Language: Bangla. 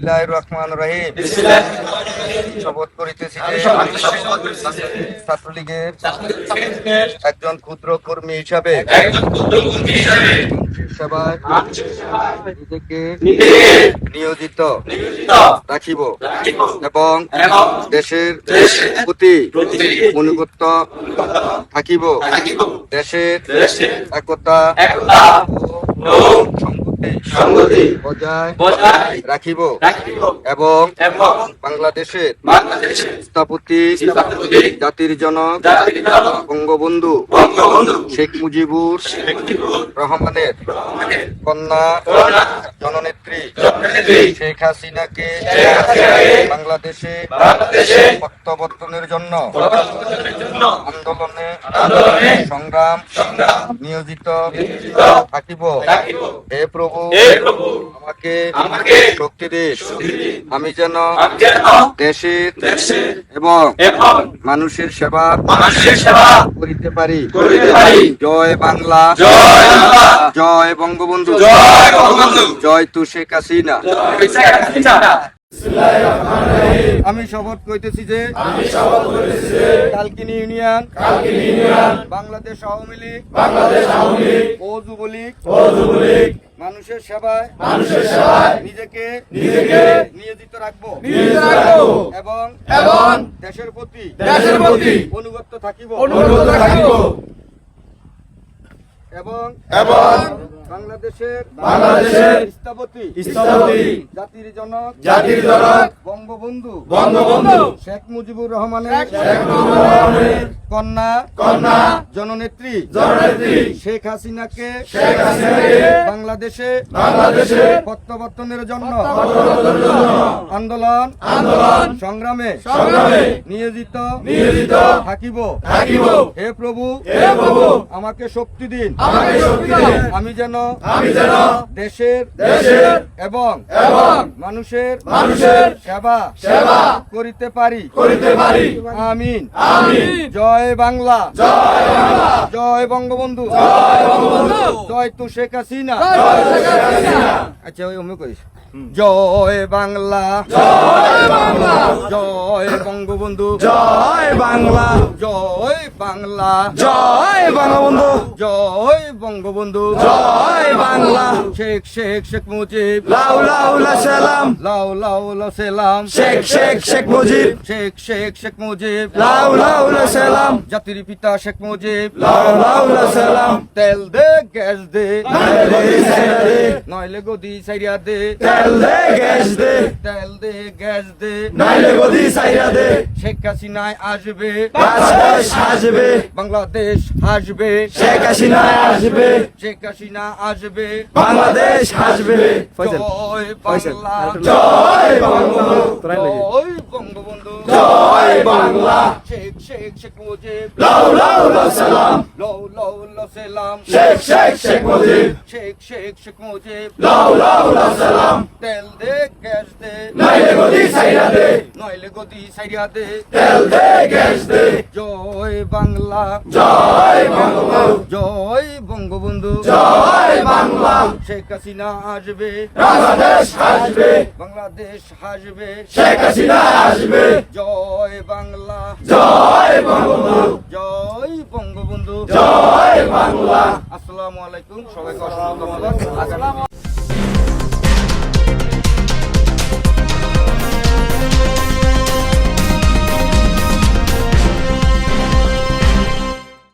বিসমিল্লাহির রহমানির রহিম। শপথ করিতেছি যে ছাত্রলীগের একজন ক্ষুদ্র কর্মী হিসাবে সেবায় নিজেকে নিয়োজিত রাখিব এবং দেশের প্রতি অনুগত থাকিব। দেশের একতা ও সংহতি বজায় রাখিব এবং বাংলাদেশের স্থপতি জাতির জনক বঙ্গবন্ধু শেখ মুজিবুর রহমানের কন্যা জননেত্রী শেখ হাসিনাকে বাংলাদেশে প্রত্যাবর্তনের জন্য আন্দোলনে সংগ্রাম নিয়োজিত থাকিব। হে প্রভু, আমাকে শক্তি দিন, আমি যেন দেশের এবং মানুষের সেবা করিতে পারি। জয় বাংলা, জয় বঙ্গবন্ধু, জয় তু শেখ হাসিনা। আমি শপথ করিতেছি যে কালকিনি ইউনিয়ন বাংলাদেশ আওয়ামী লীগ ও যুবলীগ মানুষের সেবায় নিজেকে নিয়োজিত রাখবো এবং দেশের প্রতি অনুগত থাকিব এবং বাংলাদেশের স্থপতি জাতির জনক বঙ্গবন্ধু শেখ মুজিবুর রহমানের কন্যা জননেত্রী শেখ হাসিনাকে বাংলাদেশে প্রত্যাবর্তনের জন্য আন্দোলন সংগ্রামে নিয়োজিত থাকিব। হে প্রভু, আমাকে শক্তি দিন, আমি যেন দেশের এবং মানুষের সেবা করিতে পারি। আমিন। জয় বাংলা, জয় বঙ্গবন্ধু, জয় তু শেখ হাসিনা। আচ্ছা, ওই অমনি করিস। জয় বাংলা, জয় বঙ্গবন্ধু, জয় বাংলা, জয় বাংলা, জয় বঙ্গবন্ধু, জয় বঙ্গবন্ধু, জয় বাংলা। শেখ মুজিব, লাউ লাউ লা সালাম, লাউ লাউ লা সালাম। শেখ মুজিব, শেখ মুজিব, লাউ লাউ লা সালাম। জাতির পিতা শেখ মুজিব, লাউ লাউ লা সালাম। তেল দে গ্যাস দে, নইলে নইলে গদি গদি সাইরা দে। সাইরা দে, তেল দে গ্যাস দে, তেল দে গ্যাস দে, নইলে গদি সাইরা দে। শেখ হাসিনায় আসবে, বাংলাদেশ হাসবে, বাংলাদেশ হাসবে, শেখ হাসিনা আসবে, শেখ হাসিনা আসবে, বাংলাদেশ হাসবে। জয় বাংলা, জয় বঙ্গবন্ধু, জয় বঙ্গবন্ধু, জয় বাংলা। শেখ মুজিব, লাউ লাউ লা সালাম, লাউ লাউ লা সালাম। শেখ মুজিব, শেখ মুজিব, লাউ লাউ লা সালাম। তেল দে গ্যাস দে, নইলে গদি সাইরা দে, নইলে গদি সাইরা দে। তেল দে গ্যাস দে। জয় বাংলা, জয় বঙ্গবন্ধু, জয় বঙ্গবন্ধু, জয় বাংলা। শেখ হাসিনা আসবে, বাংলাদেশ হাসবে, বাংলাদেশ হাসবে, শেখ হাসিনা আসবে। জয় বাংলা, জয় বঙ্গবন্ধু, জয় বঙ্গবন্ধু, জয় বাংলা। আসসালামু আলাইকুম, সবাইকে অসংখ্য ধন্যবাদ।